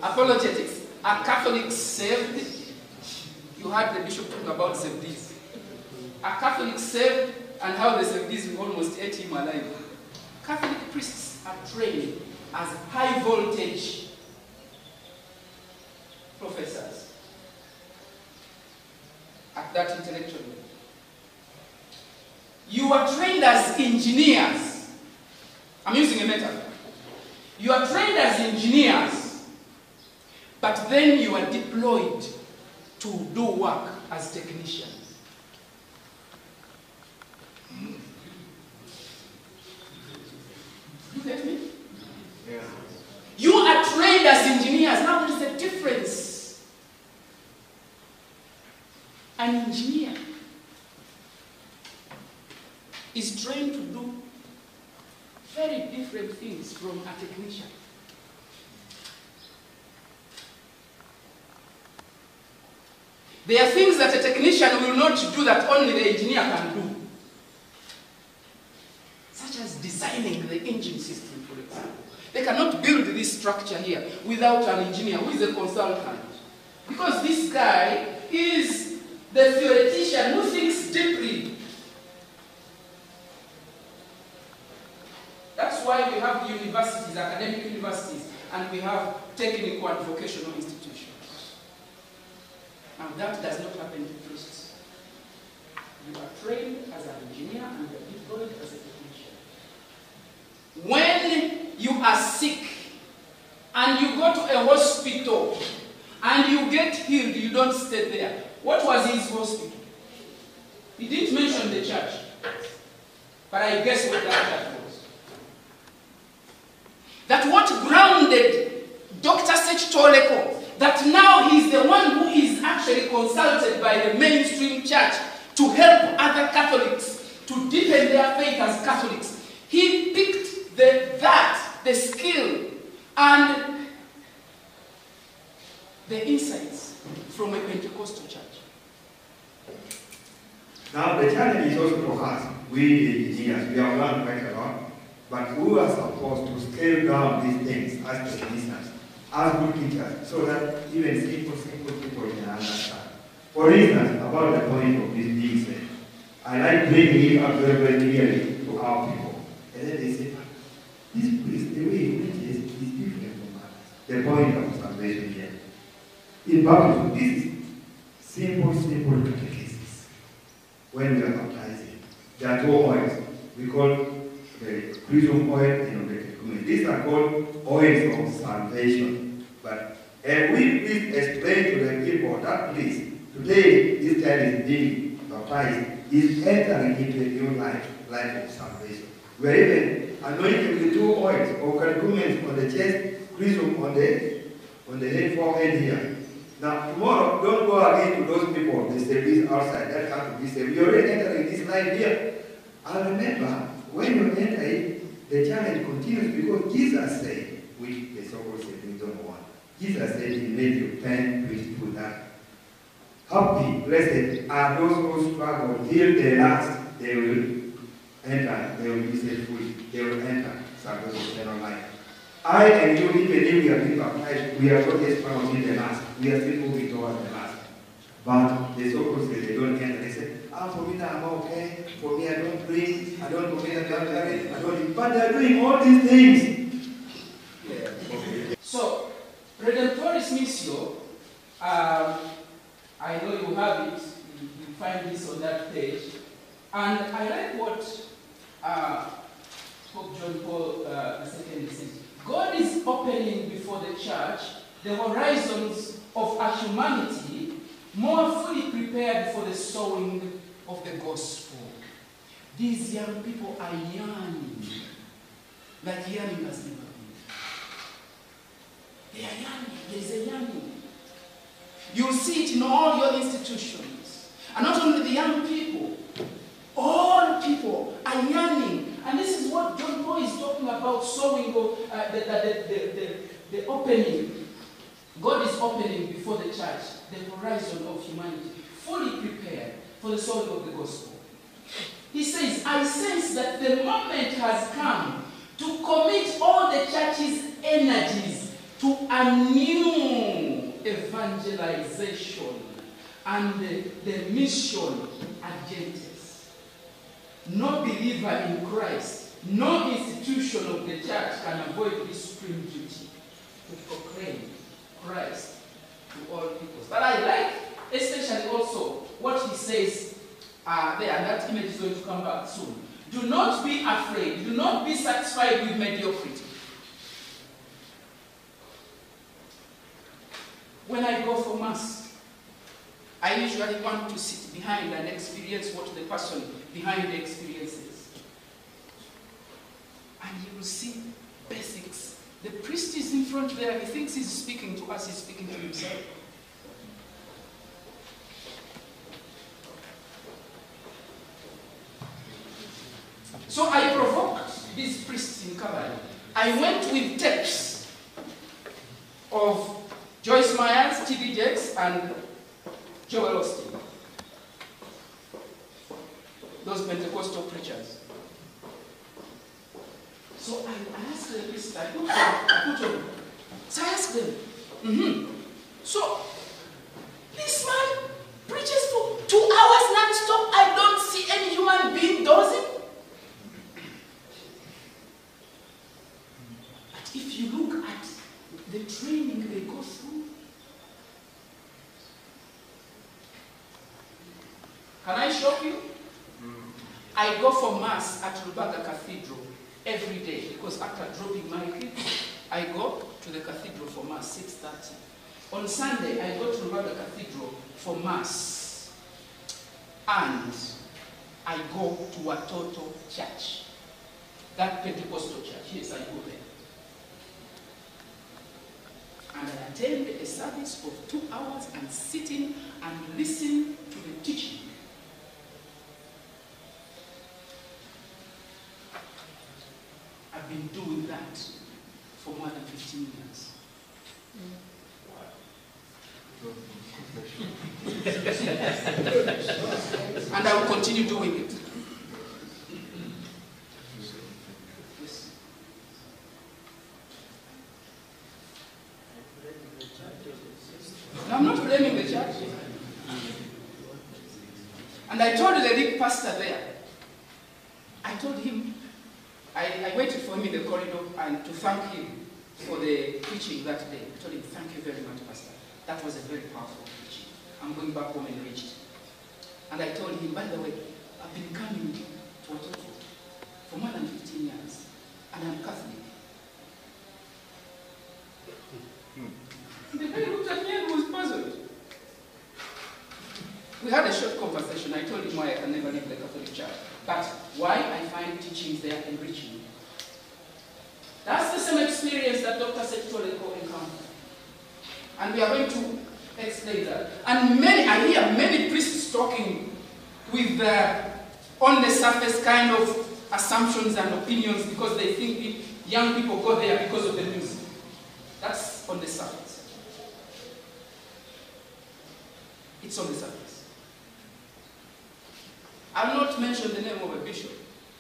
Apologetics. Are Catholics saved? You heard the bishop talking about safeties. Are Catholics saved, and how the safeties almost ate him alive? Catholic priests are trained as high voltage professors at that intellectual level. You are trained as engineers. I'm using a metaphor. You are trained as engineers, but then you are deployed to do work as technicians. You get me? Yeah. You are trained as engineers. Now there is a difference. An engineer is trained to do very different things from a technician. There are things that a technician will not do that only the engineer can do. Such as designing the engine system, for example. They cannot build this structure here without an engineer who is a consultant. Because this guy is the theoretician who thinks deeply. That's why we have universities, academic universities, and we have technical and vocational institutions. Now that does not happen to priests. You are trained as an engineer and you are deployed as a technician. When you are sick and you go to a hospital and you get healed, you don't stay there. What was his hospital? He didn't mention the church, but I guess what that church was. That what grounded Dr. Sech Toleko, that now he's the one who is actually consulted by the mainstream church to help other Catholics to deepen their faith as Catholics. He picked the skill and the insights from a Pentecostal church. Now the challenge is also for us, we the engineers, we have learned quite a lot, but we are supposed to scale down these things as technicians, as good teachers, so that even simple people can understand. For instance, about the point of this being said, I like bringing it up very, very clearly to our people. And then they say, this priest, the way he preaches is different from others. The point of salvation here. In baptism, this is simple catechesis. When we are baptizing, there are two oils. We call the chrism oil and the catechumen. These are called oils of salvation. But we please explain to the people that please, today this child is being baptized, is entering into a new life of salvation. We are even anointing with the two oils of catechumen on the chest, chrism on the head, forehead here. Now tomorrow, don't go again to those people, they say this outside, that can't be saved. We already entering this life here. And remember, when you enter it, the challenge continues because Jesus said, which the so-called Saint John 1, Jesus said he made you pen priesthood that happy, blessed are those who struggle till the last, they will enter, they will be set free, they will enter salvation, eternal life. I and you, even if we are being baptized, we are not yet found in the last. We are still moving towards the last. But the so-called say they don't enter. They say, for me now I'm okay. For me I don't drink, I don't commit adultery, I don't. But they are doing all these things. Yeah. Okay. So, Redemptoris Missio, I know you have it. You find this on that page. And I like what Pope John Paul II said. God is opening before the church the horizons of a humanity more fully prepared for the sowing of the gospel. These young people are yearning, like yearning has never been. They are yearning, there is a yearning. You see it in all your institutions. And not only the young people, all people are yearning. And this is what John Paul is talking about, sowing the opening. God is opening before the church the horizon of humanity, fully prepared for the sowing of the gospel. He says, I sense that the moment has come to commit all the church's energies to a new evangelization and the mission agendas. No believer in Christ, no institution of the church can avoid this supreme duty to proclaim Christ to all people. But I like especially also what he says there, and that image is going to come back soon. Do not be afraid. Do not be satisfied with mediocrity. When I go for Mass, I usually want to sit behind and experience what the person behind the experience is. And you will see basics. The priest is in front there. He thinks he's speaking to us. He's speaking to himself. So I provoked these priests in Cavalry. I went with tapes of Joyce Myers, T.D. Jakes, and Joel Osteen. Those Pentecostal preachers. So I asked the priest, I put on. So I asked them, so this man preaches for 2 hours non-stop. I don't see any human being dozing. But if you look at the training they go through, can I show you? I go for Mass at Rubaga Cathedral every day because after dropping my kids, I go to the cathedral for Mass, 6:30. On Sunday, I go to Rubaga Cathedral for Mass. And I go to Watoto Church, that Pentecostal church. Yes, I go there. And I attend a service of 2 hours and sit in and listen to the teaching. I've been doing that for more than 15 years. And I will continue doing it. Yes. No, I'm not blaming the church. And I told the lead pastor there, I told him, I waited for him in the corridor and to thank him for the preaching that day. I told him, thank you very much, Pastor. That was a very powerful preaching. I'm going back home enriched. And I told him, by the way, I've been coming to Watoto for more than 15 years, and I'm Catholic. The guy looked at me and was puzzled. We had a short conversation. I told him why I can never leave the Catholic Church, but why I find teachings there enriching. That's the same experience that Dr. Sekitoleko encountered. And we are going to explain that. And I hear many priests talking with on the surface kind of assumptions and opinions because they think young people go there because of the music. That's on the surface. It's on the surface. I'll not mention the name of a bishop,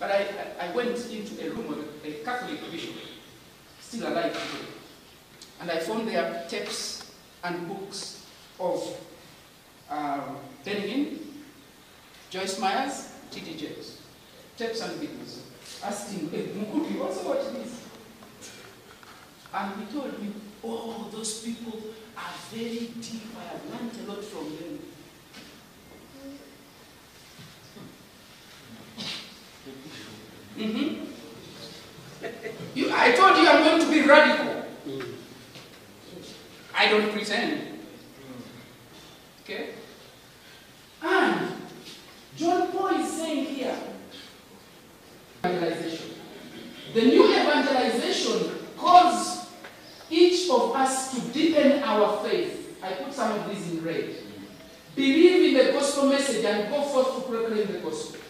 but I went into a room of a Catholic bishop, still alive today. And I found there tapes and books of Benjamin, Joyce Myers, T.D. Jakes. Tapes and videos. Asked him, hey, Mukutu, you also watch this? And he told me, oh, those people are very deep. I have learned a lot from them. I told you I'm going to be radical. I don't pretend. Okay? And John Paul is saying here, evangelization. The new evangelization calls each of us to deepen our faith. I put some of these in red. Believe in the gospel message and go forth to proclaim the gospel.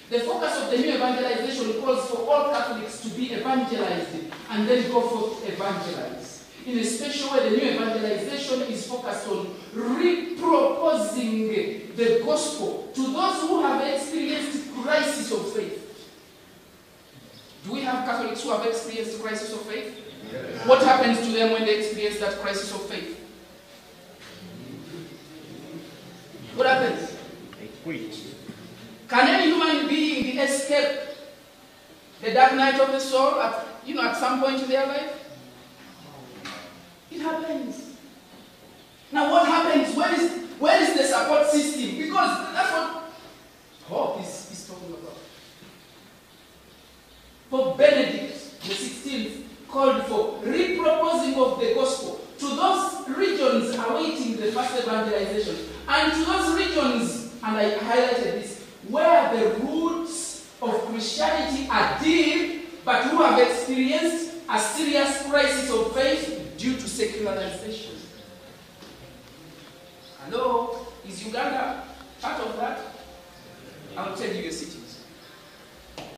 The focus of the new evangelization calls for all Catholics to be evangelized and then go forth to evangelize. In a special way, the new evangelization is focused on reproposing the gospel to those who have experienced crisis of faith. Do we have Catholics who have experienced crisis of faith? What happens to them when they experience that crisis of faith? What happens? They quit. Can any human being escape the dark night of the soul at some point in their life? It happens. Now what happens? Where is the support system? Because that's what hope is talking about. Pope Benedict the 16th called for reproposing of the gospel to those regions awaiting the first evangelization, and to those regions, and I highlighted this, where the roots of Christianity are deep, but who have experienced a serious crisis of faith due to secularization. Hello? Is Uganda part of that? I'll tell you a city.